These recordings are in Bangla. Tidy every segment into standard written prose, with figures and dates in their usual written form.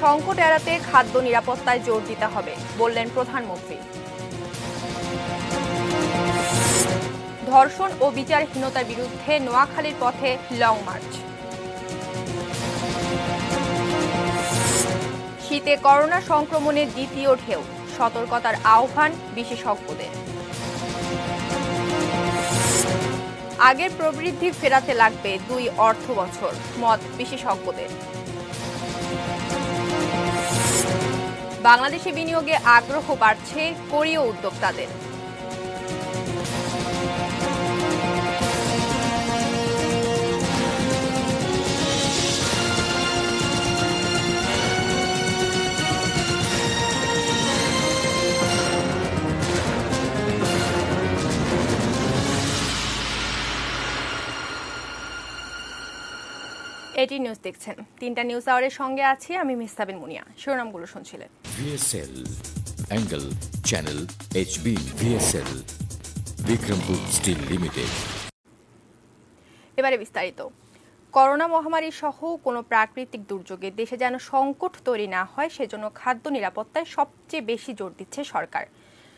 সংকট এড়াতে খাদ্য নিরাপত্তায় জোর দিতে হবে বললেন প্রধানমন্ত্রী। ধর্ষণ ও বিচারহীনতার বিরুদ্ধে নোয়াখালীর পথে লং মার্চ। শীতে করোনা সংক্রমণের দ্বিতীয় ঢেউ, সতর্কতার আহ্বান বিশেষজ্ঞদের। আগের প্রবৃদ্ধি ফেরাতে লাগবে 2 অর্থবছর, মত বিশেষজ্ঞদের। বাংলাদেশে বিনিয়োগে আগ্রহ বাড়ছে কোরীয় উদ্যোক্তাদের। এটি নিউজ দেখছেন। 3টা নিউজ আওয়ারের সঙ্গে আছি আমি মিস্তাবিন মুনিয়া। শিরোনামগুলো শুনছিলেন। VSL angle channel HB VSL Bikrampur steel limited. এবারে বিস্তারিত। করোনা মহামারী সহ কোনো প্রাকৃতিক দুর্যোগে দেশে যেন সংকট তৈরি না হয় সেজন্য খাদ্য নিরাপত্তায় সবচেয়ে বেশি জোর দিচ্ছে সরকার।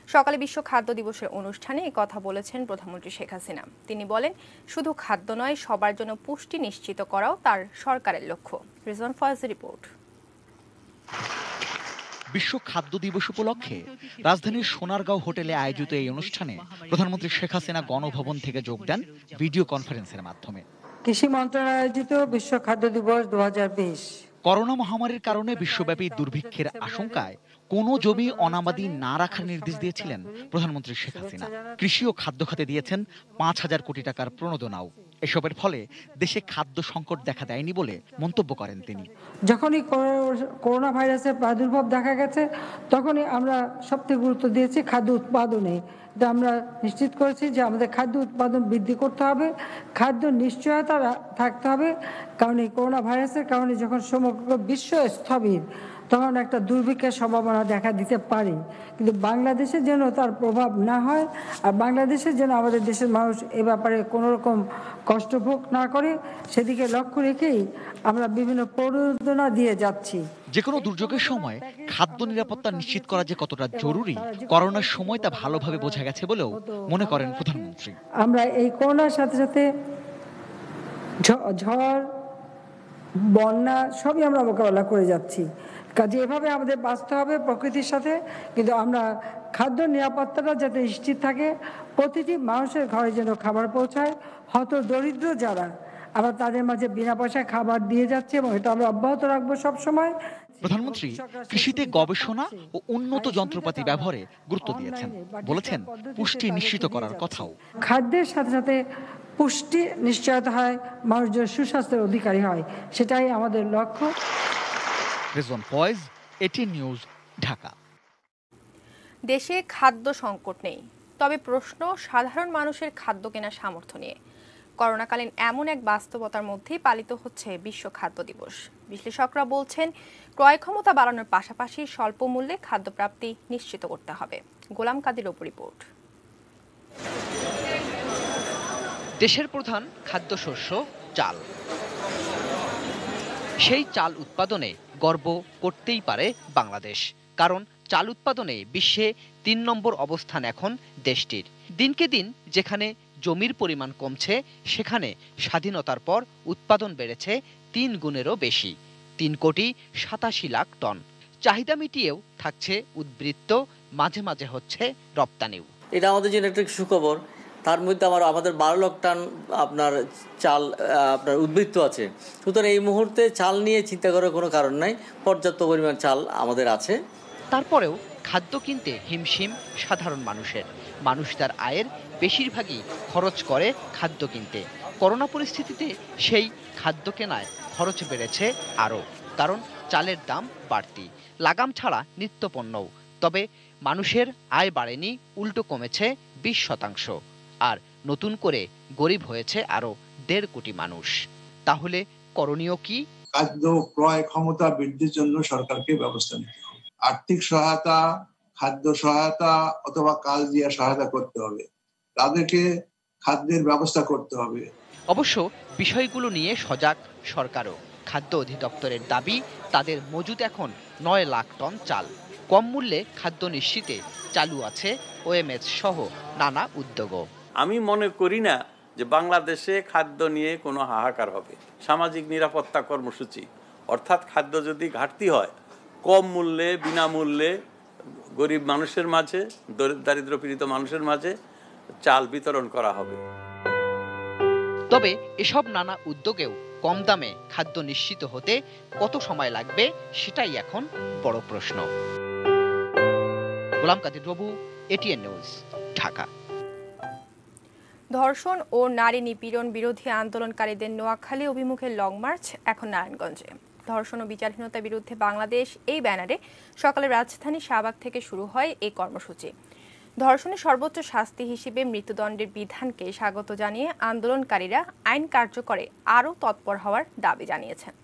সকালে বিশ্ব খাদ্য দিবসের অনুষ্ঠানে এই কথা বলেছেন প্রধানমন্ত্রী শেখ হাসিনা। তিনি বলেন, শুধু খাদ্য নয়, সবার জন্য পুষ্টি নিশ্চিত করাও তার সরকারের লক্ষ্য। রিজওয়ান ফয়েজের রিপোর্ট। বিশ্ব খাদ্য দিবস উপলক্ষে রাজধানীর সোনারগাঁও হোটেলে আয়োজিত এই অনুষ্ঠানে প্রধানমন্ত্রী শেখ হাসিনা গণভবন থেকে যোগ দেন ভিডিও কনফারেন্সের মাধ্যমে। কৃষি মন্ত্রণালয় আয়োজিত বিশ্ব খাদ্য দিবস 2020। করোনা মহামারীর কারণে বিশ্বব্যাপী দুর্ভিক্ষের আশঙ্কায় কোনো জমি অনাবাদি না রাখার নির্দেশ দিয়েছিলেন প্রধানমন্ত্রী শেখ হাসিনা। কৃষি ও খাদ্য খাতে দিয়েছেন 5,000 কোটি টাকার প্রণোদনাও। এসবের ফলে দেশে খাদ্য সংকট দেখা দেয়নি বলে মন্তব্য করেন তিনি। যখনই করোনা ভাইরাসের প্রাদুর্ভাব দেখা গেছে তখনই আমরা সবথেকে গুরুত্ব দিয়েছি খাদ্য উৎপাদনে। আমরা নিশ্চিত করেছি যে আমাদের খাদ্য উৎপাদন বৃদ্ধি করতে হবে, খাদ্য নিশ্চয়তা থাকতে হবে। কারণ এই করোনা ভাইরাসের কারণে যখন সমগ্র বিশ্ব স্থবির, তখন একটা দুর্ভিক্ষের সম্ভাবনা দেখা দিতে পারে। কিন্তু বাংলাদেশে যেন তার প্রভাব না হয়, আর বাংলাদেশে যেন আমাদের দেশের মানুষ এ ব্যাপারে কোনো রকম কষ্ট ভোগ না করে, সেদিকে লক্ষ্য রেখেই আমরা বিভিন্ন প্রণোদনা দিয়ে যাচ্ছি। যে কোনো দুর্যোগের সময় খাদ্য নিরাপত্তা নিশ্চিত করা যে কতটা জরুরি, করোনার সময় তা ভালোভাবে বোঝা গেছে বলেও মনে করেন প্রধানমন্ত্রী। আমরা এই করোনার সাথে সাথে ঝড়, বন্যা সবই আমরা মোকাবেলা করে যাচ্ছি। কাজে এভাবে আমাদের বাঁচতে হবে প্রকৃতির সাথে, কিন্তু আমরা খাদ্য নিরাপত্তাটা যাতে নিশ্চিত থাকে, প্রতিটি মানুষের ঘরে যেন খাবার পৌঁছায়। হত দরিদ্র যারা, আমরা তাদের মাঝে বিনা পয়সায় খাবার দিয়ে যাচ্ছি এবং এটা আমরা অব্যাহত রাখবো সবসময়। প্রধানমন্ত্রী কৃষিতে গবেষণা ও উন্নত যন্ত্রপাতি ব্যবহারে গুরুত্ব দিয়েছেন, বলেছেন পুষ্টি নিশ্চিত করার কথাও। খাদ্যের সাথে সাথে পুষ্টি নিশ্চয়তা হয়, মানুষজন সুস্বাস্থ্যের অধিকারী হয়, সেটাই আমাদের লক্ষ্য। Rizwan Faiz, ATN news, Dhaka. দেশে খাদ্য সংকট নেই, তবে প্রশ্ন সাধারণ মানুষের খাদ্য কেনার সামর্থ্য নিয়ে। করোনাকালীন এমন এক বাস্তবতার মধ্যেই পালিত হচ্ছে বিশ্ব খাদ্য দিবস। বিশ্লেষকরা বলছেন, ক্রয় ক্ষমতা বাড়ানোর পাশাপাশি স্বল্প মূল্যে খাদ্যপ্রাপ্তি নিশ্চিত করতে হবে। গোলাম কাদির রিপোর্ট। দেশের প্রধান খাদ্যশস্য চাল। সেই চাল উৎপাদনে গর্ব করতেই পারে বাংলাদেশ, কারণ চাল উৎপাদনে বিশ্বে 3 নম্বর অবস্থান এখন দেশটির। দিনকে দিন যেখানে জমির পরিমাণ কমছে, সেখানে স্বাধীনতার পর উৎপাদন বেড়েছে 3 গুণেরও বেশি, 3,87,00,000 টন। চাহিদা মিটিয়েও থাকছে উদ্বৃত্ত, মাঝে মাঝে হচ্ছে রপ্তানিও। এটা আমাদের জন্য একটা সুখবর। তার মধ্যে আমাদের 12 লাখ টন আপনার চাল আপনার উদ্বৃত্ত আছে। সুতরাং এই মুহূর্তে চাল নিয়ে চিন্তা করার কোনো কারণ নাই, পর্যাপ্ত পরিমাণ চাল আমাদের আছে। তারপরেও খাদ্য কিনতে হিমশিম সাধারণ মানুষ তার আয়ের বেশিরভাগই খরচ করে খাদ্য কিনতে। করোনা পরিস্থিতিতে সেই খাদ্য কেনায় খরচ বেড়েছে আরও, কারণ চালের দাম বাড়তি, লাগাম ছাড়া নিত্যপণ্যও। তবে মানুষের আয় বাড়েনি, উল্টো কমেছে 20%। আর নতুন করে গরিব হয়েছে আরো 1.5 কোটি মানুষ। তাহলে করণীয় কি? খাদ্য ক্রয় ক্ষমতা বৃদ্ধির জন্য সরকারকে ব্যবস্থা নিতে হবে। আর্থিক সহায়তা, খাদ্য সহায়তা অথবা কাজ দিয়ে সহায়তা করতে হবে, তাদেরকে খাদ্যের ব্যবস্থা করতে হবে। অবশ্য বিষয়গুলো নিয়ে সজাগ সরকারও। খাদ্য অধিদপ্তরের দাবি, তাদের মজুদ এখন 9 লাখ টন চাল। কম মূল্যে খাদ্য নিশ্চিতে চালু আছে ওএমএস সহ নানা উদ্যোগও। আমি মনে করি না যে বাংলাদেশে খাদ্য নিয়ে কোনো হাহাকার হবে। সামাজিক নিরাপত্তা কর্মসূচি অর্থাৎ খাদ্য যদি ঘাটতি হয় কম মূল্যে বিনামূল্যে গরিব মানুষের মাঝে, দারিদ্র্যপীড়িত মানুষের মাঝে চাল বিতরণ করা হবে। তবে এসব নানা উদ্যোগেও কম দামে খাদ্য নিশ্চিত হতে কত সময় লাগবে সেটাই এখন বড় প্রশ্ন। গোলাম কাদের রবু, এটিএন নিউজ, ঢাকা। ধর্ষণ ও নারী নিপীড়ন বিরোধী আন্দোলনকারীদের নোয়াখালী অভিমুখে লং মার্চ এখন নারায়ণগঞ্জে। ধর্ষণ ও বিচারহীনতার বিরুদ্ধে বাংলাদেশ এই ব্যানারে সকালে রাজধানী শাহবাগ থেকে শুরু হয় এই কর্মসূচি। ধর্ষণের সর্বোচ্চ শাস্তি হিসেবে মৃত্যুদণ্ডের বিধানকে স্বাগত জানিয়ে আন্দোলনকারীরা আইন কার্যকরে আরও তৎপর হওয়ার দাবি জানিয়েছেন।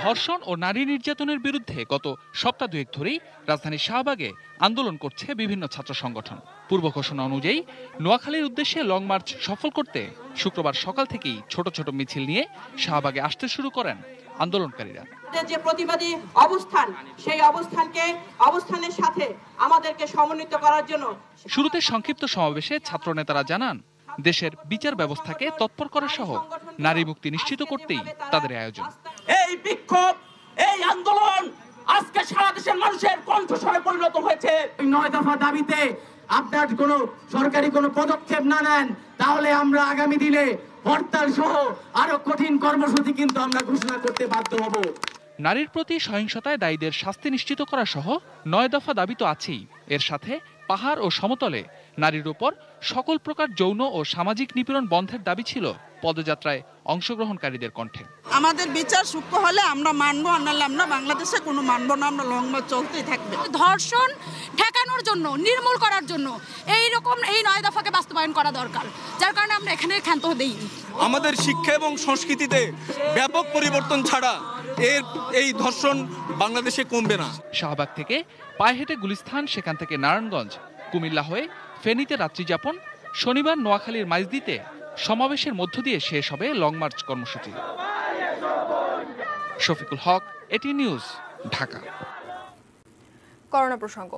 ধর্ষণ ও নারী নির্যাতনের বিরুদ্ধে গত সপ্তাহ দুয়েক ধরেই রাজধানীর শাহবাগে আন্দোলন করছে বিভিন্ন ছাত্র সংগঠন। পূর্ব ঘোষণা অনুযায়ী নোয়াখালীর উদ্দেশ্যে লং মার্চ সফল করতে শুক্রবার সকাল থেকেই ছোট ছোট মিছিল নিয়ে শাহবাগে আসতে শুরু করেন আন্দোলনকারীরা। যে প্রতিবাদী অবস্থান, সেই অবস্থানের সাথে আমাদেরকে সমন্বিত করার জন্য শুরুতে সংক্ষিপ্ত সমাবেশে ছাত্র নেতারা জানান, দেশের বিচার ব্যবস্থাকে তৎপর করা সহ নারী মুক্তি নিশ্চিত করতেই তাদের আয়োজন। এই বিক্ষোভ, এই আন্দোলন আজকে সারা দেশের মানুষের কণ্ঠস্বরে পরিণত হয়েছে। 9 দফা দাবিতে আপনার কোনো সরকারি কোনো পদক্ষেপ না নেন, তাহলে আমরা আগামী দিনে হরতাল সহ আরো কঠিন কর্মসূচি কিন্তু আমরা ঘোষণা করতে বাধ্য হব। নারীর প্রতি সহিংসতায় দায়ীদের শাস্তি নিশ্চিত করা সহ 9 দফা দাবি তো আছেই, এর সাথে পাহাড় ও সমতলে নারীর উপর সকল প্রকার যৌন ও সামাজিক নিপীড়ন বন্ধের দাবি ছিল পদযাত্রায় অংশগ্রহণকারীদের কণ্ঠে। আমাদের বিচার সূক্ষ্ম হলে আমরা মানবো, আনালে আমরা বাংলাদেশে কোনো মানবো না, আমরা লং মার্চ চলতেই থাকবে। ধর্ষণ ঠেকানোর জন্য, নির্মূল করার জন্য এই 9 দফাকে বাস্তবায়ন করা দরকার, যার কারণে আমরা এখানে ক্ষান্ত দেই। আমাদের শিক্ষা এবং সংস্কৃতিতে ব্যাপক পরিবর্তন ছাড়া এই ধর্ষণ বাংলাদেশে কমবে না। শাহবাগ থেকে পায়ে হেঁটে গুলিস্তান, সেখান থেকে নারায়ণগঞ্জ, কুমিল্লা হয়ে ফেনীতে রাত্রিযাপন, শনিবার নোয়াখালীর মাইজদিতে সমাবেশের মধ্য দিয়ে শেষ হবে লং মার্চ কর্মসূচি। শফিকুল হক, এটি নিউজ, ঢাকা। করোনা প্রসঙ্গ,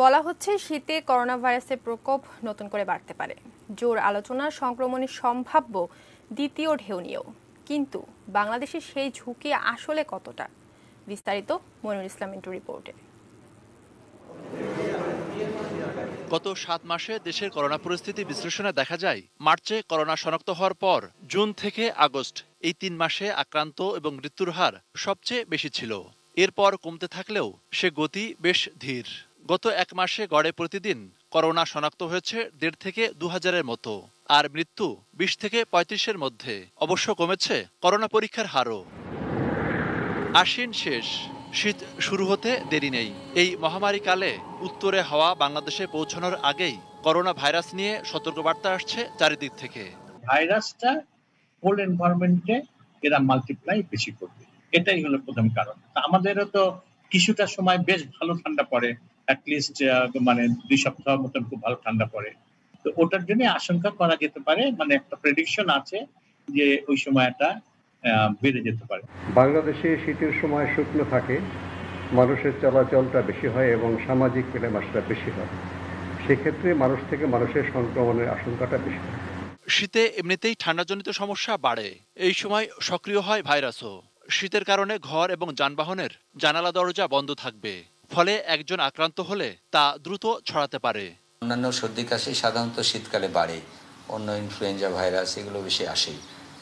বলা হচ্ছে শীতে করোনা ভাইরাসের প্রকোপ নতুন করে বাড়তে পারে। জোর আলোচনা সংক্রমণের সম্ভাব্য দ্বিতীয় ঢেউ নিয়েও, কিন্তু বাংলাদেশের সেই ঝুঁকি আসলে কতটা? বিস্তারিত মনিরুল ইসলাম মিন্টু রিপোর্টে। গত 7 মাসে দেশের করোনা পরিস্থিতি বিশ্লেষণে দেখা যায়, মার্চে করোনা শনাক্ত হওয়ার পর জুন থেকে আগস্ট এই 3 মাসে আক্রান্ত এবং মৃত্যুর হার সবচেয়ে বেশি ছিল। এরপর কমতে থাকলেও সে গতি বেশ ধীর। গত 1 মাসে গড়ে প্রতিদিন করোনা শনাক্ত হয়েছে 1.5 থেকে 2000-এর মতো, আর মৃত্যু 20 থেকে 35-এর মধ্যে। অবশ্য কমেছে করোনা পরীক্ষার হারও। আশ্বিন শেষ, শীত শুরু হতে দেরি নেই। এই মহামারী কালে উত্তরে হাওয়া বাংলাদেশে পৌঁছানোর আগেই করোনা ভাইরাস নিয়ে সতর্কবার্তা আসছে চারিদিক থেকে। ভাইরাসটা কোল্ড এনভায়রনমেন্টে এরা মাল্টিপ্লাই বেশি করবে, এটাই হলো প্রথম কারণ। আমাদেরও তো কিছুটা সময় বেশ ভালো ঠান্ডা পড়ে, অ্যাটলিস্ট মানে 2 সপ্তাহ মতন খুব ভালো ঠান্ডা পড়ে। তো ওটার জন্য আশঙ্কা করা যেতে পারে, মানে একটা প্রেডিকশন আছে যে ওই সময়টা বেড়ে যেতে পারে। বাংলাদেশে শীতের সময় শুকনো থাকে, মানুষের চলাচলটা বেশি হয় এবং সামাজিক মেলামেশাটা বেশি হয়, সেক্ষেত্রে মানুষ থেকে মানুষের সংক্রমণের আশঙ্কাটা বেশি হয়। শীতে এমনিতেই ঠান্ডাজনিত সমস্যা বাড়ে, এই সময় সক্রিয় হয় ভাইরাসও। শীতের কারণে ঘর এবং যানবাহনের জানালা দরজা বন্ধ থাকবে, ফলে একজন আক্রান্ত হলে তা দ্রুত ছড়াতে পারে। অন্যান্য সর্দি কাশি সাধারণত শীতকালে বাড়ে, অন্য ইনফ্লুয়েঞ্জা ভাইরাস এগুলো বেশি আসে।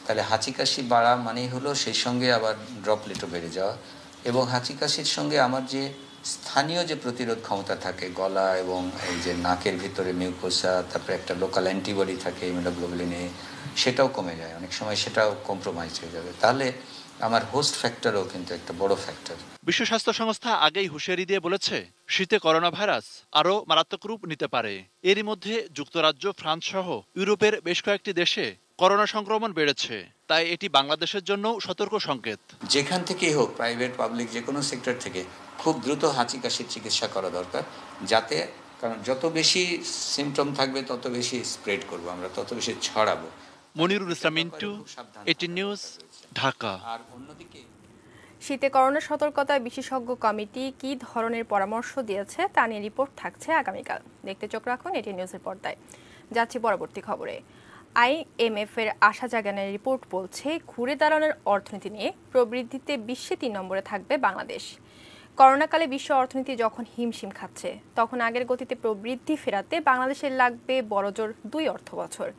তাহলে হাঁচি কাশি বাড়া মানেই হলো সেই সঙ্গে আবার ড্রপলেটও বেড়ে যাওয়া, এবং হাঁচি কাশির সঙ্গে আমার যে স্থানীয় যে প্রতিরোধ ক্ষমতা থাকে গলা এবং এই যে নাকের ভিতরে মিউকোসা, তারপরে একটা লোকাল অ্যান্টিবডি থাকে ইমিউনোগ্লোবুলিনে, সেটাও কমে যায়, অনেক সময় সেটাও কম্প্রোমাইজ হয়ে যাবে। তাহলে আমার হোস্ট ফ্যাক্টরও কিন্তু একটা বড় ফ্যাক্টর। বিশ্ব স্বাস্থ্য সংস্থা আগেই হুঁশিয়ারি দিয়ে বলেছে, শীতে করোনা ভাইরাস আরও মারাত্মক রূপ নিতে পারে। এরই মধ্যে যুক্তরাজ্য, ফ্রান্স সহ ইউরোপের বেশ কয়েকটি দেশে করোনা সংক্রমণ বেড়েছে, তাই এটি বাংলাদেশের জন্য সতর্ক সংকেত। যেখান থেকেই হোক, প্রাইভেট পাবলিক যে কোনো সেক্টর থেকে খুব দ্রুত হাঁচি কাশির চিকিৎসা করা দরকার, যাতে, কারণ যত বেশি সিমটম থাকবে তত বেশি স্প্রেড করবো আমরা, তত বেশি ছড়াবো। মনিরুল ইসলাম মিন্টু, এটি নিউজ, ঢাকা। শীতে করোনা সতর্কতায় বিশেষজ্ঞ কমিটি কি ধরনের পরামর্শ দিয়েছে তা নিয়ে রিপোর্ট থাকছে আগামীকাল। দেখতে চোখ রাখুন এটি নিউজের পর্দায়। যাচ্ছি পরবর্তী খবরে। IMF এর আশা জাগানোর রিপোর্ট বলছে ঘুরে দাঁড়ানোর অর্থনীতি নিয়ে প্রবৃদ্ধিতে বিশ্বে 3 নম্বরে থাকবে বাংলাদেশ। করোনাকালে বিশ্ব অর্থনীতি যখন হিমশিম খাচ্ছে তখন আগের গতিতে প্রবৃদ্ধি ফেরাতে বাংলাদেশের লাগবে বড়জোর 2 অর্থবছর।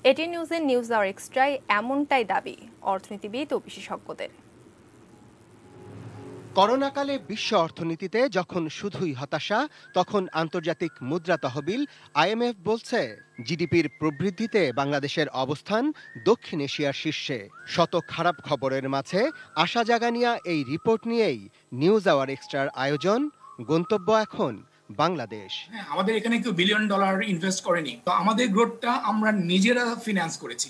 এটি নিউজের নিউজ আওয়ার এক্সট্রায় এমনটাই দাবি অর্থনীতিবিদ ও বিশেষজ্ঞদের। করোনাকালে বিশ্ব অর্থনীতিতে যখন শুধুই হতাশা, তখন আন্তর্জাতিক মুদ্রা তহবিল IMF বলছে জিডিপির প্রবৃদ্ধিতে বাংলাদেশের অবস্থান দক্ষিণ এশিয়ার শীর্ষে। শত খারাপ খবরের মাঝে আশা জাগানিয়া এই রিপোর্ট নিয়েই নিউজ আওয়ার এক্সট্রার আয়োজন। গন্তব্য এখন বাংলাদেশ। আমাদের এখানে কেউ $1 বিলিয়ন ইনভেস্ট করেনি, তো আমাদের গ্রোথটা আমরা নিজেরা ফিনান্স করেছি।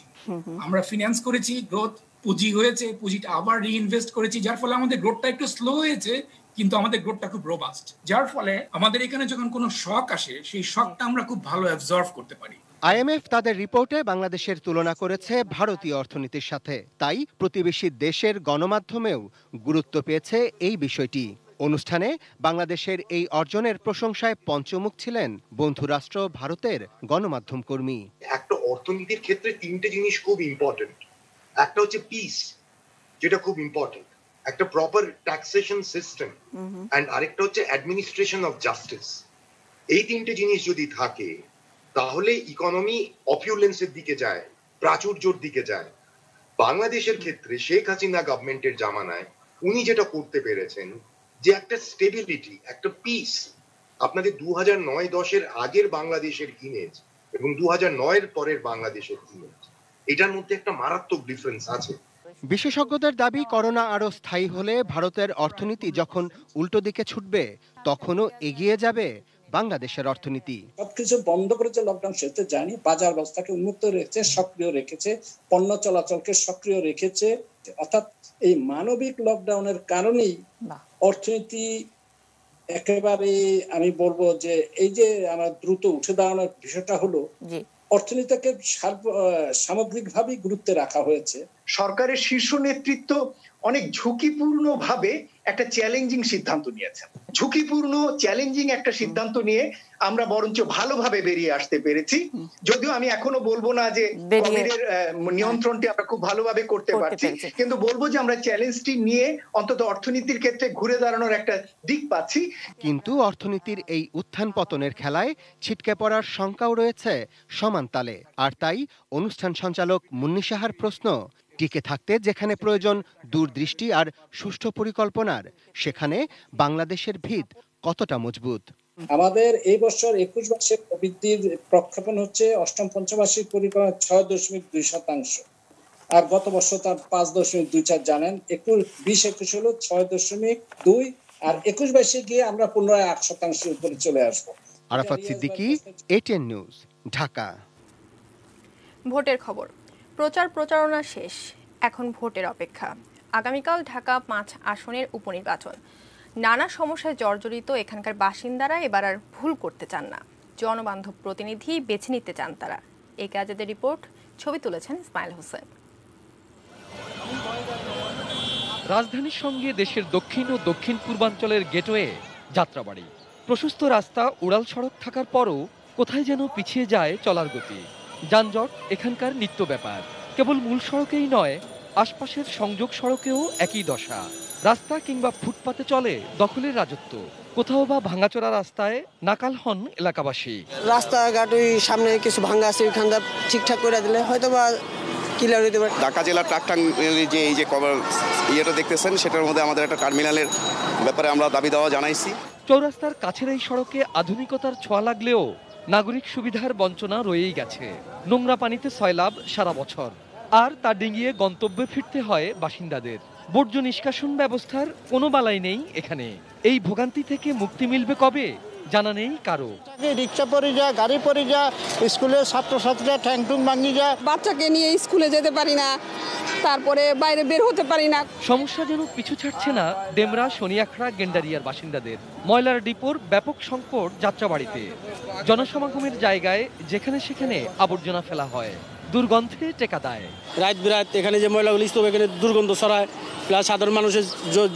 আমরা ফিনান্স করেছি, গ্রোথ পুঁজি হয়েছে, পুঁজিটা আবার রিইনভেস্ট করেছি, যার ফলে আমাদের গ্রোথটা একটু স্লো হয়েছে, কিন্তু আমাদের গ্রোথটা খুব রোবাস্ট, যার ফলে আমাদের এখানে যখন কোনো শক আসে সেই শকটা আমরা খুব ভালো অ্যাবজর্ভ করতে পারি। IMF তাদের রিপোর্টে বাংলাদেশের তুলনা করেছে ভারতীয় অর্থনীতির সাথে, তাই প্রতিবেশী দেশের গণমাধ্যমেও গুরুত্ব পেয়েছে এই বিষয়টি। অনুষ্ঠানে বাংলাদেশের এই অর্জনের প্রশংসায় পঞ্চমুখ ছিলেন বন্ধুরাষ্ট্র ভারতের গণমাধ্যম কর্মী। একটা অর্থনীতির ক্ষেত্রে 3টে জিনিস খুব ইম্পর্টেন্ট। একটা হচ্ছে পিস, যেটা খুব ইম্পর্টেন্ট, একটা প্রপার ট্যাক্সেশন সিস্টেম, এন্ড আরেকটা হচ্ছে অ্যাডমিনিস্ট্রেশন অফ জাস্টিস। এই 3টে জিনিস যদি থাকে তাহলে ইকোনমি অপিউলেন্সের দিকে যায়, প্রাচুর্যের দিকে যায়। বাংলাদেশের ক্ষেত্রে শেখ হাসিনা গভর্নমেন্টের জামানায় উনি যেটা করতে পেরেছেন যে একটা স্টেবিলিটি, একটা পিস। আপনাদের 2009-10 আগের বাংলাদেশের ইমেজ এবং 2009 পরের বাংলাদেশের ইমেজ, এটার মধ্যে একটা মারাত্মক ডিফারেন্স আছে। বিশেষজ্ঞদের দাবি করোনা আরো স্থায়ী হলে ভারতের অর্থনীতি যখন উল্টো দিকে ছুটবে তখনও এগিয়ে যাবে বাংলাদেশের অর্থনীতি। সবকিছু বন্ধ করেছে, লকডাউন শেষে যায়নি, বাজার ব্যবস্থাকে উন্মুক্ত রেখেছে, সক্রিয় রেখেছে, পণ্য চলাচলকে সক্রিয় রেখেছে। অর্থাৎ এই মানবিক লকডাউনের কারণেই অর্থনীতি একেবারে, আমি বলবো যে এই যে আমার দ্রুত উঠে দাঁড়ানোর বিষয়টা হলো অর্থনীতিকে সামগ্রিকভাবে গুরুত্বে রাখা হয়েছে। সরকারের শীর্ষ নেতৃত্ব অনেক ঝুঁকিপূর্ণ ভাবে একটা চ্যালেঞ্জিং সিদ্ধান্ত নিয়েছেন। ঝুঁকিপূর্ণ চ্যালেঞ্জিং একটা সিদ্ধান্ত নিয়ে আমরা বরঞ্চ ভালোভাবে বেরিয়ে আসতে পেরেছি। যদিও আমি এখনো বলবো না যে কোভিডের নিয়ন্ত্রণটি আমরা খুব ভালোভাবে করতে পারছি, কিন্তু বলবো যে আমরা চ্যালেঞ্জটি নিয়ে অন্তত অর্থনীতির ক্ষেত্রে ঘুরে দাঁড়ানোর একটা দিক পাচ্ছি। কিন্তু অর্থনীতির এই উত্থান পতনের খেলায় ছিটকে পড়ার শঙ্কাও রয়েছে সমান তালে। আর তাই অনুষ্ঠান সঞ্চালক মুন্নি সাহার প্রশ্ন, টিকে থাকতে যেখানে প্রয়োজন দূরদৃষ্টি আর সুষ্ঠু পরিকল্পনার, সেখানে বাংলাদেশের ভিত কতটা মজবুত? আমাদের এই বছর 21 মাসের প্রবৃদ্ধির প্রক্ষেপণ হচ্ছে অষ্টম পঞ্চবার্ষিক পরিকল্পনা 6.2%, আর গত বছর তার 5.24 জানেন। 20-21 হলো 6.2, আর 21-22 গিয়ে আমরা পুনরায় 8% উপরে চলে আসবো। Arafat Siddiqui, ATN news, Dhaka. ভোটের খবর। প্রচারণা শেষ, এখন ভোটের অপেক্ষা। আগামীকাল ঢাকা 5 আসনের উপনির্বাচন। নানা সমস্যায় জর্জরিত এখানকার বাসিন্দারা এবার আর ভুল করতে চান না, জনবান্ধব প্রতিনিধি বেছে নিতে চান তারা। এই কাজের রিপোর্ট, ছবি তুলেছেন ইসমাইল হোসেন। রাজধানীর সঙ্গে দেশের দক্ষিণ ও দক্ষিণ পূর্বাঞ্চলের গেটওয়ে যাত্রাবাড়ি। প্রশস্ত রাস্তা, উড়াল সড়ক থাকার পরও কোথায় যেন পিছিয়ে যায় চলার গতি। যানজট এখানকার নিত্য ব্যাপার। কেবল মূল সড়কেই নয়, আশপাশের সংযোগ সড়কেও একই দশা। রাস্তা কিংবা ফুটপাতে চলে দখলের রাজত্ব। কোথাও বা ভাঙাচোরা রাস্তায় নাকাল হন এলাকাবাসী। রাস্তাঘাট ওই সামনে কিছু ভাঙা আছে, ওইখানটা ঠিকঠাক করে দিলে হয়তো বা ক্লিয়ার হইতে পারে। ঢাকা জেলার যে এই যে ইয়েটা দেখতেছেন, সেটার মধ্যে আমাদের একটা টার্মিনালের ব্যাপারে আমরা দাবি দেওয়া জানাইছি। চৌরাস্তার কাছের এই সড়কে আধুনিকতার ছোঁয়া লাগলেও নাগরিক সুবিধার বঞ্চনা রয়েই গেছে। নোংরা পানিতে সয়লাব সারা বছর, আর তা ডিঙিয়ে গন্তব্যে ফিরতে হয় বাসিন্দাদের। বর্জ্য নিষ্কাশন ব্যবস্থার কোনো বালাই নেই এখানে। এই ভোগান্তি থেকে মুক্তি মিলবে কবে জানা নেই কারো। রিক্সা পরে যা, গাড়ি পরে যা, স্কুলের ছাত্রছাত্রীরা ঠ্যাংটুং ভাঙি যা, বাচ্চাকে নিয়ে স্কুলে যেতে পারি না, তারপরে বাইরে বের হতে পারি না। সমস্যা যেন পিছু ছাড়ছে না ডেমরা, শনিয়াখড়া, গেন্ডারিয়ার বাসিন্দাদের। ময়লার ডিপোর ব্যাপক সংকট যাত্রাবাড়িতে। জনসমাগমের জায়গায় যেখানে সেখানে আবর্জনা ফেলা হয়। দুর্গন্ধে টেকা দেয়। রাত বিরাত এখানে যে ময়লাগুলি স্তূপ এখানে দুর্গন্ধ ছড়ায়, প্লাস সাধারণ মানুষের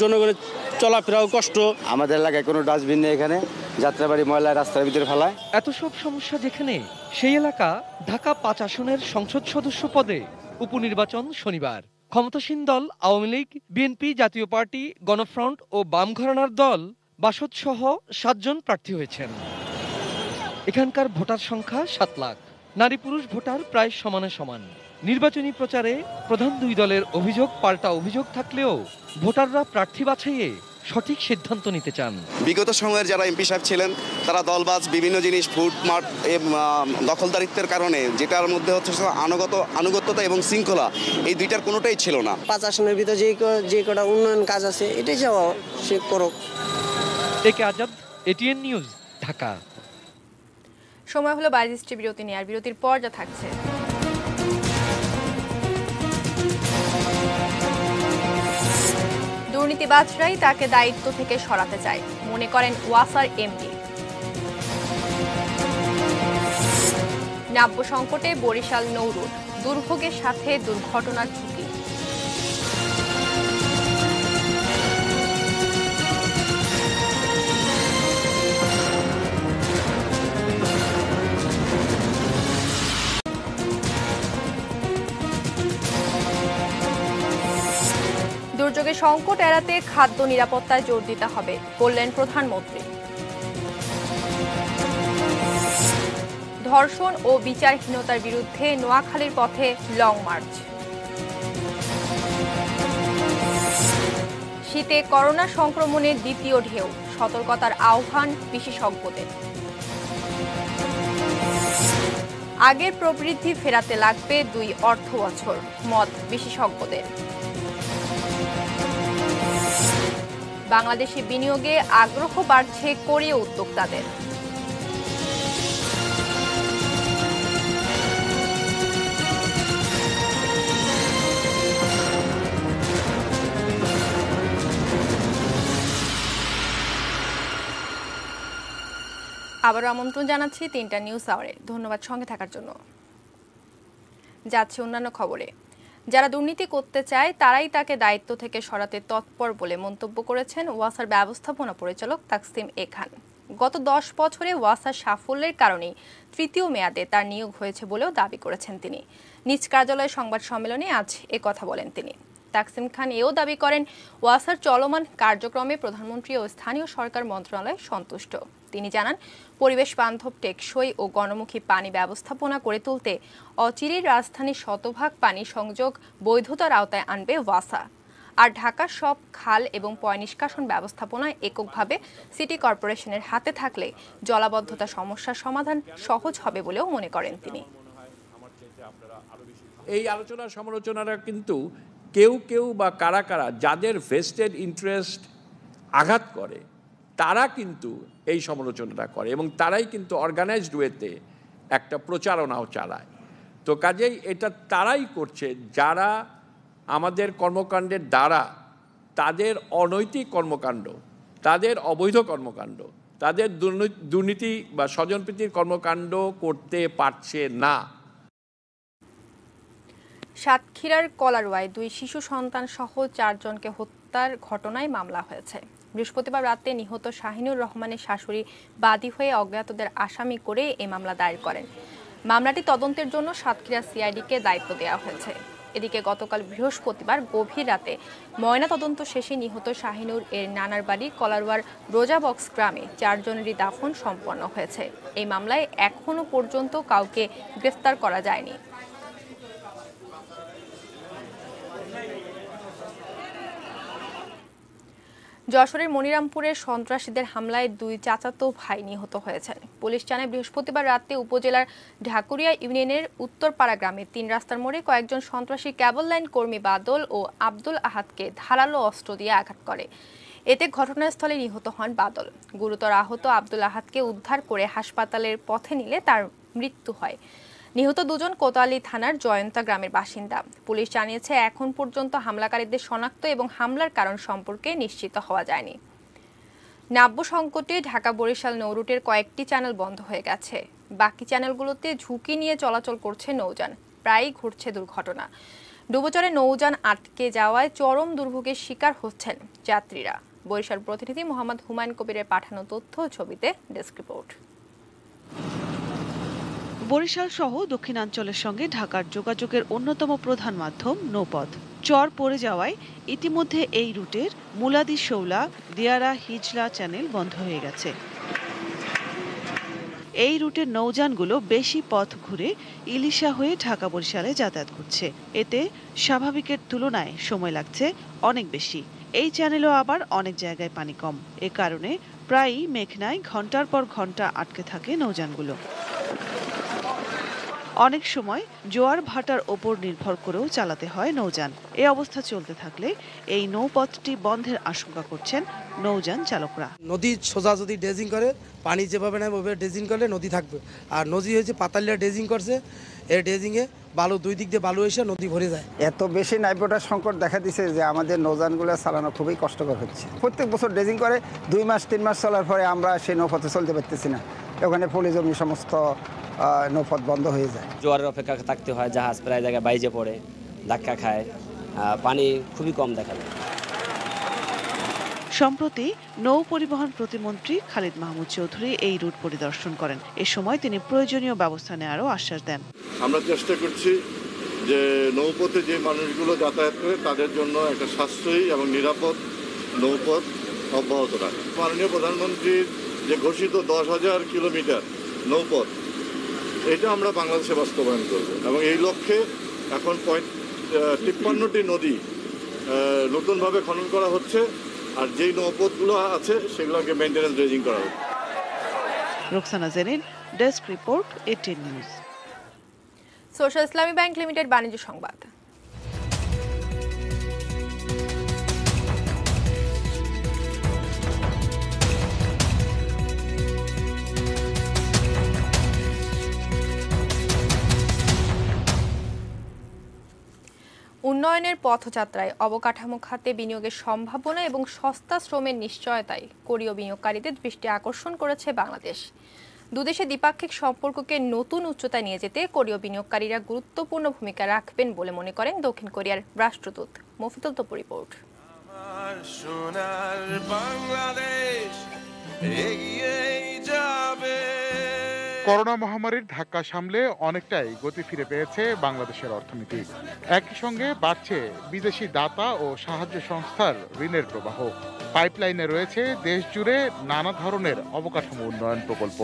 জনগণের চলাফেরাও কষ্ট। আমাদের এলাকায় কোনো ডাস্টবিন নেই, এখানে যাত্রাবাড়ি ময়লা রাস্তার ভিতরে ফেলায়। এত সব সমস্যা যেখানে, সেই এলাকা ঢাকা 5 আসনের সংসদ সদস্য পদে উপনির্বাচন শনিবার। ক্ষমতাসীন দল আওয়ামী লীগ, বিএনপি, জাতীয় পার্টি, গণফ্রন্ট ও বাম ঘরানার দল বাসদ সহ 7 জন প্রার্থী হয়েছেন। এখানকার ভোটার সংখ্যা 7 লাখ। নারী পুরুষ ভোটার প্রায় সমানে সমান। নির্বাচনী প্রচারে প্রধান দুই দলের অভিযোগ পাল্টা অভিযোগ থাকলেও ভোটাররা প্রার্থী বাছাইয়ে সঠিক সিদ্ধান্ত নিতে চান। বিগত সময়ের যারা এমপি সাহেব ছিলেন তারা দলবাজ বিভিন্ন জিনিস ফুটমার্ট দখলদারিত্বের কারণে, যেটার মধ্যে হচ্ছে আনুগত্যতা এবং শৃঙ্খলা, এই দুইটার কোনোটাই ছিল না। 5 আসনের ভিতরে যে কটা উন্নয়ন কাজ আছে এটাই যাওয়া সে করুক। একে আজাদ, এটিএন নিউজ, ঢাকা। সময় হলো 22টি বিরতি নিয়ে, আর বিরতির পর যা থাকছে। দুর্নীতিবাজরাই তাকে দায়িত্ব থেকে সরাতে চায়, মনে করেন ওয়াসার এমডি। নাব্য সংকটে বরিশাল নৌরুট, দুর্ভোগের সাথে দুর্ঘটনার ঝুঁকি। দুর্যোগের সংকট এড়াতে খাদ্য নিরাপত্তায় জোর দিতে হবে, বললেন প্রধানমন্ত্রী। ধর্ষণ ও বিচারহীনতার বিরুদ্ধে নোয়াখালীর পথে লং মার্চ। শীতে করোনা সংক্রমণের দ্বিতীয় ঢেউ, সতর্কতার আহ্বান বিশেষজ্ঞদের। আগের প্রবৃদ্ধি ফেরাতে লাগবে 2 অর্থবছর, মত বিশেষজ্ঞদের। বাংলাদেশে বিনিয়োগে আগ্রহ বাড়ছে কোরীয় উদ্যোক্তাদের। আবারও আমন্ত্রণ জানাচ্ছি 3টা নিউজ আওয়ারে। ধন্যবাদ সঙ্গে থাকার জন্য। যাচ্ছে অন্যান্য খবরে। যারা দুর্নীতি করতে চায় তারাই তাকে দায়িত্ব থেকে সরাতে তৎপর বলে মন্তব্য করেছেন ওয়াসার ব্যবস্থাপনা পরিচালক তাকসিম এ খান। গত 10 বছরে ওয়াসার সাফল্যের কারণেই 3য় মেয়াদে তার নিয়োগ হয়েছে বলেও দাবি করেছেন তিনি। নিজ কার্যালয়ে সংবাদ সম্মেলনে আজ একথা বলেন তিনি। তাকসিম খান এও দাবি করেন ওয়াসার চলমান কার্যক্রমে প্রধানমন্ত্রী ও স্থানীয় সরকার মন্ত্রণালয় সন্তুষ্ট। তিনি জানান, পরিবেশ বান্ধব, টেকসই ও গণমুখী পানি ব্যবস্থাপনা করে তুলতে অচিরেই রাজধানীর শতভাগ পানি সংযোগ বৈধতার আওতায় আনবে ওয়াসা। আর ঢাকার সব খাল এবং পয় নিষ্কাশন ব্যবস্থাপনা এককভাবে সিটি কর্পোরেশনের হাতে থাকলে জলাবদ্ধতা সমস্যার সমাধান সহজ হবে বলেও মনে করেন তিনি। এই আলোচনা সমালোচনারা কিন্তু কেউ বা কারা যাদের ভেস্টেড ইন্টারেস্ট আঘাত করে তারা কিন্তু এই সমালোচনাটা করে এবং তারাই কিন্তু অর্গানাইজড ওয়েতে একটা প্রচারণাও চালায়। তো কাজেই এটা তারাই করছে যারা আমাদের কর্মকাণ্ডের দ্বারা তাদের অনৈতিক কর্মকাণ্ড, তাদের অবৈধ কর্মকাণ্ড, তাদের দুর্নীতি বা স্বজনপ্রীতির কর্মকাণ্ড করতে পারছে না। সাতক্ষীরার কলারোয়ায় 2 শিশু সন্তান সহ 4 জনকে হত্যার ঘটনায় মামলা হয়েছে। বৃহস্পতিবার রাতে নিহত শাহিনুর রহমানের শাশুড়ি বাদী হয়ে অজ্ঞাতদের আসামি করে এই মামলা দায়ের করেন। মামলাটি তদন্তের জন্য সাতক্ষীরা সিআইডিকে দায়িত্ব দেওয়া হয়েছে। এদিকে গতকাল বৃহস্পতিবার গভীর রাতে ময়নাতদন্ত শেষে নিহত শাহিনুর এর নানার বাড়ি কলারোয়ার রোজাবক্স গ্রামে 4 জনেরই দাফন সম্পন্ন হয়েছে। এই মামলায় এখনো পর্যন্ত কাউকে গ্রেফতার করা যায়নি। যশোরের মনিরামপুরের সন্ত্রাসীদের হামলায় 2 চাচাতো ভাই নিহত হয়েছেন। পুলিশ জানায়, বৃহস্পতিবার রাতে উপজেলার ঢাকুরিয়া ইউনিয়নের উত্তরপাড়া গ্রামে 3 রাস্তার মোড়ে কয়েকজন সন্ত্রাসী কেবল লাইন কর্মী বাদল ও আব্দুল আহাদকে ধারালো অস্ত্র দিয়ে আঘাত করে। এতে ঘটনাস্থলে নিহত হন বাদল। গুরুতর আহত আব্দুল আহাদকে উদ্ধার করে হাসপাতালের পথে নিলে তার মৃত্যু হয়। নিহত 2 জন কোতোয়ালি থানার জয়ন্তা গ্রামের বাসিন্দা। পুলিশ জানিয়েছে, এখন পর্যন্ত হামলাকারীদের শনাক্ত এবং হামলার কারণ সম্পর্কে নিশ্চিত হওয়া যায়নি। নাব্য সংকটে ঢাকা বরিশাল নৌরুটের কয়েকটি চ্যানেল বন্ধ হয়ে গেছে। বাকি চ্যানেলগুলোতে ঝুঁকি নিয়ে চলাচল করছে নৌযান। প্রায়ই ঘটছে দুর্ঘটনা। ডুবোচরে নৌযান আটকে যাওয়ায় চরম দুর্ভোগের শিকার হচ্ছেন যাত্রীরা। বরিশাল প্রতিনিধি মোহাম্মদ হুমায়ুন কবিরের পাঠানো তথ্য ছবিতে ডেস্ক রিপোর্ট। বরিশাল সহ দক্ষিণাঞ্চলের সঙ্গে ঢাকার যোগাযোগের অন্যতম প্রধান মাধ্যম নৌপথ চর পড়ে যাওয়ায় ইতিমধ্যে এই রুটের মুলাদি শৌলা দিয়ারা হিজলা চ্যানেল বন্ধ হয়ে গেছে। এই রুটের নৌযানগুলো বেশি পথ ঘুরে ইলিশা হয়ে ঢাকা বরিশালে যাতায়াত করছে। এতে স্বাভাবিকের তুলনায় সময় লাগছে অনেক বেশি। এই চ্যানেলও আবার অনেক জায়গায় পানি কম। এ কারণে প্রায়ই মেঘনায় ঘন্টার পর ঘন্টা আটকে থাকে নৌযানগুলো। অনেক সময় জোয়ার ভাটার ওপর নির্ভর করেও চালাতে হয় নৌযান। এই অবস্থা চলতে থাকলে এই নৌপথটি বন্ধের আশঙ্কা করছেন নৌযান চালকরা। নদী সোজা যদি ড্রেজিং করে, পানি যেভাবে নেয় ওইভাবে ড্রেজিং করলে নদী থাকবে। আর নদী হয়েছে পাতালিয়া ড্রেজিং করছে, এই ড্রেজিংয়ে বালু দুই দিক দিয়ে বালু এসে নদী ভরে যায়। এত বেশি নাইট্রোজেন সংকট দেখা দিচ্ছে যে আমাদের নৌযানগুলো চালানো খুবই কষ্টকর হচ্ছে। প্রত্যেক বছর ড্রেজিং করে 2 মাস 3 মাস চলার পরে আমরা সেই নৌপথে চলতে পারতেছি না। ওখানে পলি জমি সমস্ত নৌপথ বন্ধ হয়ে যায়। জোয়ারের অপেক্ষা থাকতে হয়, জাহাজ প্রায় জায়গায় বাইজে পড়ে, ধাক্কা খায়, পানি খুবই কম দেখা যায়। সম্প্রতি নৌ পরিবহন প্রতিমন্ত্রী খালিদ মাহমুদ চৌধুরী এই রুট পরিদর্শন করেন। এ সময় তিনি প্রয়োজনীয় ব্যবস্থা নেওয়ারও আশ্বাস দেন। আমরা চেষ্টা করছি যে নৌপথে যে মানুষগুলো যাতায়াত করে তাদের জন্য একটা সাশ্রয়ী এবং নিরাপদ নৌপথ অব্যাহত রাখা। মাননীয় প্রধানমন্ত্রীর যে ঘোষিত 10,000 কিলোমিটার নৌপথ, এটা আমরা বাংলাদেশে বাস্তবায়ন করব এবং এই লক্ষ্যে এখন 53টি নদী নতুনভাবে খনন করা হচ্ছে। আর যেই নৌপথগুলো আছে সেগুলোকে মেইনটেনেন্স ড্রেজিং করা হচ্ছে। Roksana Jerin, desk report, ATN news. Social Islami bank limited বাণিজ্য সংবাদ। উন্নয়নের পথযাত্রায় অবকাঠামো খাতে বিনিয়োগের সম্ভাবনা এবং সস্তা শ্রমের নিশ্চয়তায় কোরীয় বিনিয়োগকারীদের দৃষ্টি আকর্ষণ করেছে বাংলাদেশ। দুদেশের দ্বিপাক্ষিক সম্পর্ককে নতুন উচ্চতায় নিয়ে যেতে কোরীয় বিনিয়োগকারীরা গুরুত্বপূর্ণ ভূমিকা রাখবেন বলে মনে করেন দক্ষিণ কোরিয়ার রাষ্ট্রদূত মফিদুল তপু রিপোর্ট। করোনা মহামারীর ধাক্কা সামলে অনেকটাই গতি ফিরে পেয়েছে বাংলাদেশের অর্থনীতি। একই সঙ্গে বাড়ছে বিদেশি দাতা ও সাহায্য সংস্থার ঋণের প্রবাহ। পাইপলাইনে রয়েছে দেশ জুড়ে নানা ধরনের অবকাঠামো উন্নয়ন প্রকল্প।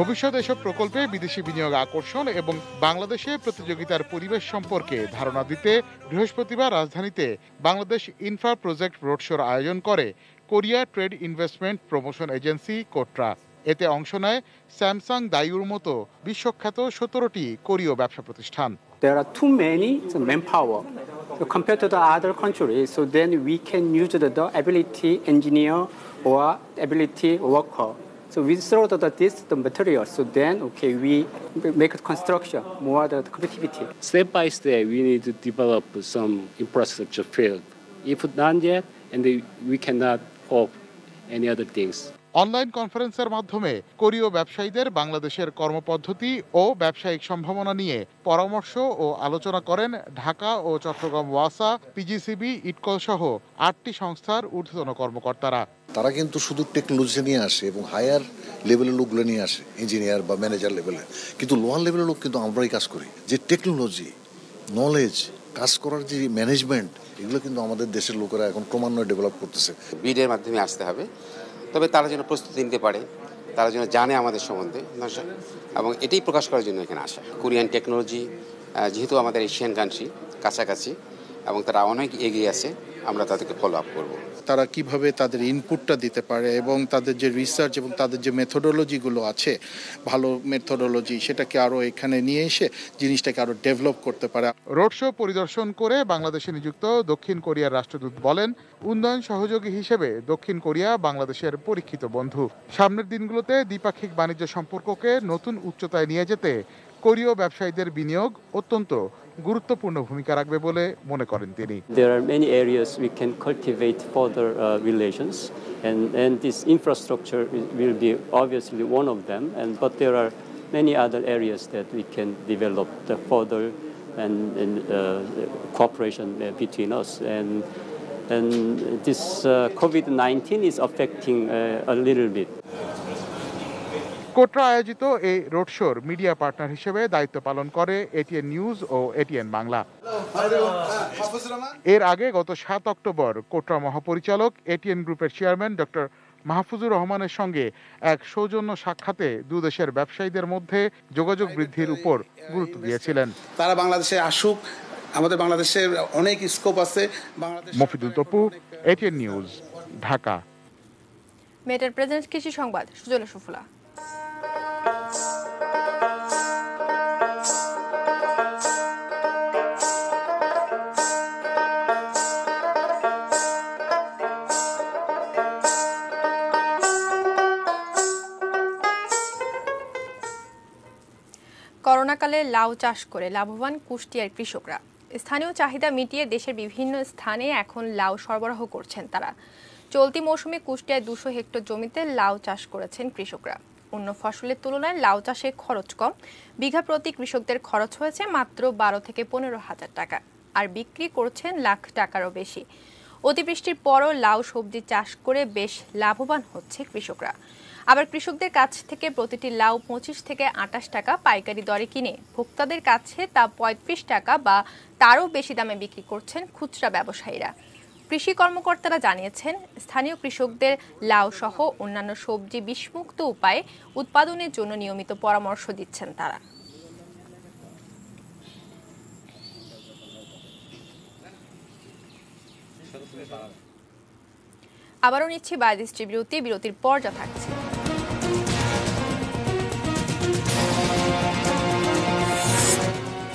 ভবিষ্যৎ এসব প্রকল্পে বিদেশি বিনিয়োগ আকর্ষণ এবং বাংলাদেশে প্রতিযোগিতার পরিবেশ সম্পর্কে ধারণা দিতে বৃহস্পতিবার রাজধানীতে বাংলাদেশ ইনফ্রা প্রজেক্ট রোডশোর আয়োজন করে Korea trade investment promotion agency KOTRA. এতে অংশ নেয় স্যামসাং দাইউর মতো বিশ্বখ্যাত 17টি কোরীয় ব্যবসা প্রতিষ্ঠান। There are too many manpower compared to the other countries, so then we can use the ability engineer or ability worker. So we throw the materials, so then we make construction more the competitivity. Step by step, we need to develop some infrastructure field. If done yet, and we cannot hope any other things. Online কনফারেন্সের মাধ্যমে কোরীয় ব্যবসায়ীদের বাংলাদেশের কর্মপদ্ধতি ও ব্যবসায়িক সম্ভাবনা নিয়ে পরামর্শ ও আলোচনা করেন ঢাকা ও চট্টগ্রাম ওয়াসা, পিজিসিবি, ইটকল সহ 8টি সংস্থার ঊর্ধ্বতন কর্মকর্তারা। তারা কিন্তু শুধু টেকনোলজি নিয়ে আসে এবং হায়ার লেভেলের লোকগুলো নিয়ে আসে, ইঞ্জিনিয়ার বা ম্যানেজার লেভেলের, কিন্তু লোয়ার লেভেলের লোক কিন্তু আমরাই কাজ করি। যে টেকনোলজি, নলেজ, কাজ করার যে ম্যানেজমেন্ট, এগুলো কিন্তু আমাদের দেশের লোকেরা এখন ক্রমান্বয়ে ডেভেলপ করতেছে। বিডের মাধ্যমে আসতে হবে, তবে তারা যেন প্রস্তুতি নিতে পারে, তারা যেন জানে আমাদের সম্বন্ধে, এবং এটাই প্রকাশ করার জন্য এখানে আসা। কোরিয়ান টেকনোলজি যেহেতু আমাদের এশিয়ান কান্ট্রি কাছাকাছি এবং তারা অনেক এগিয়ে আছে, আমরা তাদেরকে ফলো আপ করবো। তারা কিভাবে তাদের ইনপুটটা দিতে পারে এবং তাদের যে রিসার্চ এবং তাদের যে মেথোডোলজিগুলো আছে, ভালো মেথোডোলজি, সেটাকে আরও এখানে নিয়ে এসে জিনিসটাকে আরও ডেভেলপ করতে পারে। রোড শো পরিদর্শন করে বাংলাদেশে নিযুক্ত দক্ষিণ কোরিয়ার রাষ্ট্রদূত বলেন, উন্নয়ন সহযোগী হিসেবে দক্ষিণ কোরিয়া বাংলাদেশের পরীক্ষিত বন্ধু। সামনের দিনগুলোতে দ্বিপাক্ষিক বাণিজ্য সম্পর্ককে নতুন উচ্চতায় নিয়ে যেতে কোরীয় ব্যবসায়ীদের বিনিয়োগ অত্যন্ত গুরুত্বপূর্ণ ভূমিকা রাখবে বলে মনে করেন তিনি। There are many areas we can cultivate further relations, and this infrastructure will be obviously one of them. But there are many other areas that we can develop the further and cooperation between us. And this COVID-19 is affecting a little bit. কোটরা আয়োজিত এই রোড শোর মিডিয়া পার্টনার হিসেবে দায়িত্ব পালন করে এটিএন নিউজ ও এটিএন বাংলা। এর আগে গত 7 অক্টোবর কোটরা মহাপরিচালক এটিএন গ্রুপের চেয়ারম্যান ডক্টর মাহফুজুর রহমানের সঙ্গে এক সৌজন্য সাক্ষাতে দুই দেশের ব্যবসায়ীদের মধ্যে যোগাযোগ বৃদ্ধির উপর গুরুত্ব দিয়েছিলেন। তারা বাংলাদেশে আসুক, আমাদের বাংলাদেশের অনেক স্কোপ আছে। Mofidul Topu, ATN news, Dhaka. মেটার প্রেজেন্ট কৃষি সংবাদ, সুজলা সুফলা। করোনাকালে লাউ চাষ করে লাভবান কুষ্টিয়ার কৃষকরা। স্থানীয় চাহিদা মিটিয়ে দেশের বিভিন্ন স্থানে এখন লাউ সরবরাহ করছেন তারা। চলতি মৌসুমে কুষ্টিয়ায় 200 হেক্টর জমিতে লাউ চাষ করেছেন কৃষকরা। অন্য ফসলের তুলনায় লাউ চাষে খরচ কম। বিঘা প্রতি কৃষকদের খরচ হয়েছে মাত্র 12 থেকে 15,000 টাকা, আর বিক্রি করছেন লাখ টাকারও বেশি। অতিবৃষ্টির পরও লাউ সবজি চাষ করে বেশ লাভবান হচ্ছে কৃষকরা। আবার কৃষকদের কাছ থেকে প্রতিটি লাউ 25 থেকে 28 টাকা পাইকারি দরে কিনে ভোক্তাদের কাছে তা 35 টাকা বা তারও বেশি দামে বিক্রি করছেন খুচরা ব্যবসায়ীরা। কৃষি কর্মকর্তারা জানিয়েছেন, স্থানীয় কৃষকদের লাউ সহ অন্যান্য সবজি বিষমুক্ত উপায়ে উৎপাদনের জন্য নিয়মিত পরামর্শ দিচ্ছেন তারা। আবারও নিচ্ছি বায়োদৃষ্টি বিরতি। বিরতির পর যা থাকছে।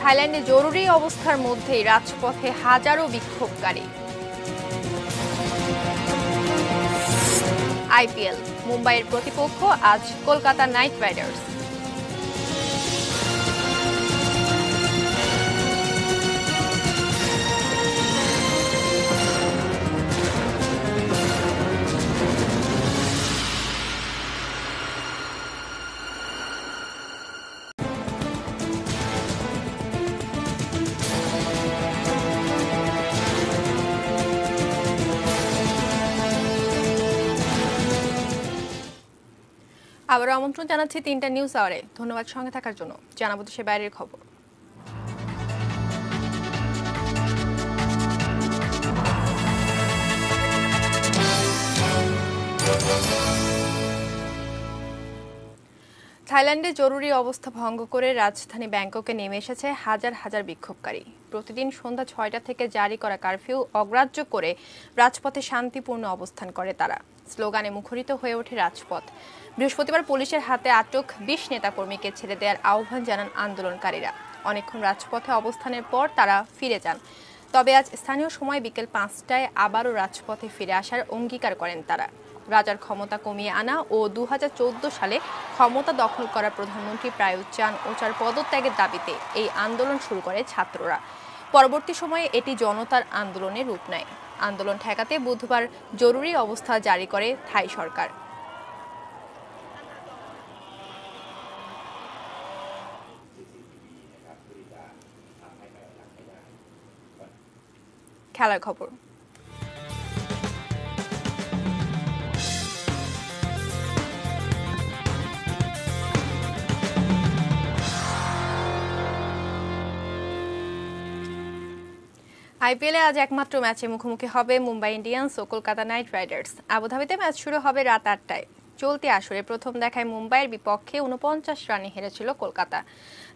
থাইল্যান্ডে জরুরি অবস্থার মধ্যেই রাজপথে হাজারো বিক্ষোভকারী। আইপিএল, মুম্বাইয়ের প্রতিপক্ষ আজ কলকাতা নাইট রাইডার্স। আবারও আমন্ত্রণ জানাচ্ছি 3টা নিউজ আওয়ারে। ধন্যবাদ সঙ্গে থাকার জন্য। জানাবো দেশের বাইরের খবর। থাইল্যান্ডে জরুরি অবস্থা ভঙ্গ করে রাজধানী ব্যাংককে নেমে এসেছে হাজার হাজার বিক্ষোভকারী। প্রতিদিন সন্ধ্যা 6টা থেকে জারি করা কারফিউ অগ্রাহ্য করে রাজপথে শান্তিপূর্ণ অবস্থান করে তারা। স্লোগানে মুখরিত হয়ে ওঠে রাজপথ। বৃহস্পতিবার পুলিশের হাতে আটক 20 নেতাকর্মীকে ছেড়ে দেওয়ার আহ্বান জানান আন্দোলনকারীরা। অনেকক্ষণ রাজপথে অবস্থানের পর তারা ফিরে যান। তবে আজ স্থানীয় সময় বিকেল 5টায় আবারও রাজপথে ফিরে আসার অঙ্গীকার করেন তারা। রাজার ক্ষমতা কমিয়ে আনা ও 2014 সালে ক্ষমতা দখল করা প্রধানমন্ত্রী প্রায়ুত চান-ওচার পদত্যাগের দাবিতে এই আন্দোলন শুরু করে ছাত্ররা। পরবর্তী সময়ে এটি জনতার আন্দোলনের রূপ নেয়। আন্দোলন ঠেকাতে বুধবার জরুরি অবস্থা জারি করে থাই সরকার। খেলার খবর। আইপিএলে আজ একমাত্র ম্যাচে মুখোমুখি হবে মুম্বাই ইন্ডিয়ান্স ও কলকাতা নাইট রাইডার্স। আবুধাবিতে ম্যাচ শুরু হবে রাত 8টায়। চলতি আসরে প্রথম দেখায় মুম্বাইয়ের বিপক্ষে 49 রানে হেরেছিল কলকাতা।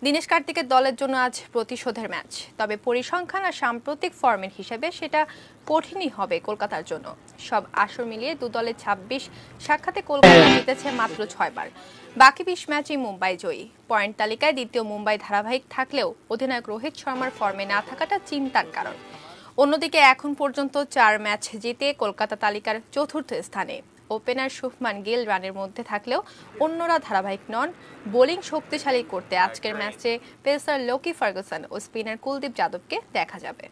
দীনেশ কার্তিকের দলের জন্য আজ প্রতিশোধের ম্যাচ। তবে পরিসংখ্যান আর সাম্প্রতিক ফর্মের হিসেবে সেটা কঠিনই হবে কলকাতার জন্য। সব আসর মিলিয়ে দু দলের 26 সাক্ষাতে কলকাতা জিতেছে মাত্র 6 বার। বাকি 20 ম্যাচই মুম্বাই জয়ী। পয়েন্ট তালিকায় দ্বিতীয় মুম্বাই ধারাবাহিক থাকলেও অধিনায়ক রোহিত শর্মার ফর্মে না থাকাটা চিন্তার কারণ। অন্যদিকে এখন পর্যন্ত 4 ম্যাচ জিতে কলকাতা তালিকার চতুর্থ স্থানে। ওপেনার শুভমান গিল রানের মধ্যে থাকলেও অন্যরা ধারাবাহিক নন। বোলিং শক্তিশালী করতে আজকের ম্যাচে পেসার লোকি ফার্গুসন ও স্পিনার কুলদীপ যাদবকে দেখা যাবে।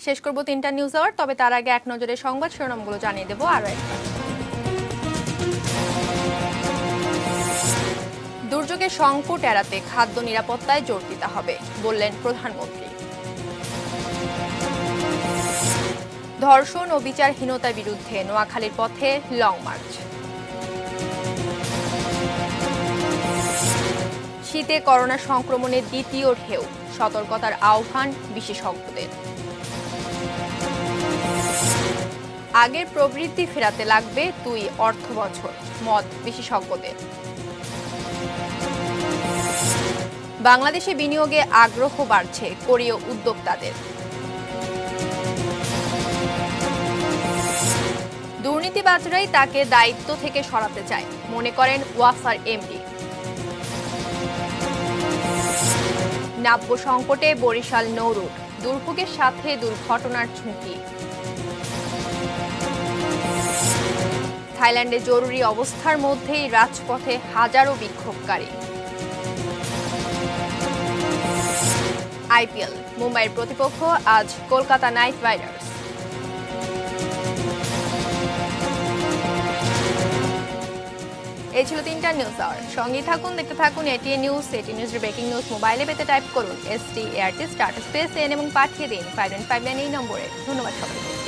শেষ করব 3টা নিউজ আওয়ার, তবে তার আগে এক নজরে সংবাদ শিরোনামগুলো জানিয়ে দেব আরো একবার। দুর্যোগের সংকট এড়াতে খাদ্য নিরাপত্তায় জোর দিতে হবে বললেন প্রধানমন্ত্রী। ধর্ষণ ও বিচারহীনতার বিরুদ্ধে নোয়াখালীর পথে লং মার্চ। শীতে করোনা সংক্রমণের দ্বিতীয় ঢেউ, সতর্কতার আহ্বান বিশেষজ্ঞদের। আগের প্রবৃদ্ধি ফেরাতে লাগবে 2 অর্থবছর, মত বিশেষজ্ঞদের। বাংলাদেশে বিনিয়োগে আগ্রহ বাড়ছে কোরীয় উদ্যোক্তাদের। দুর্নীতিবাজরাই তাকে দায়িত্ব থেকে সরাতে চায় মনে করেন ওয়াসার এমডি। নাব্য সংকটে বরিশাল নৌরুট, দুর্ভোগের সাথে দুর্ঘটনার ঝুঁকি। থাইল্যান্ডে জরুরি অবস্থার মধ্যেই রাজপথে হাজারো বিক্ষোভকারী। আইপিএল, মুম্বাইয়ের প্রতিপক্ষ আজ কলকাতা নাইট রাইডার্স। এই ছিল 3টা নিউজ আওয়ার। সঙ্গে থাকুন, দেখতে থাকুন এটিএন নিউজ। এটিএন নিউজের ব্রেকিং নিউজ মোবাইলে পেতে টাইপ করুন START স্টার্ট স্পেস এন এবং পাঠিয়ে দিন 5159 এই নম্বরে। ধন্যবাদ সবাইকে।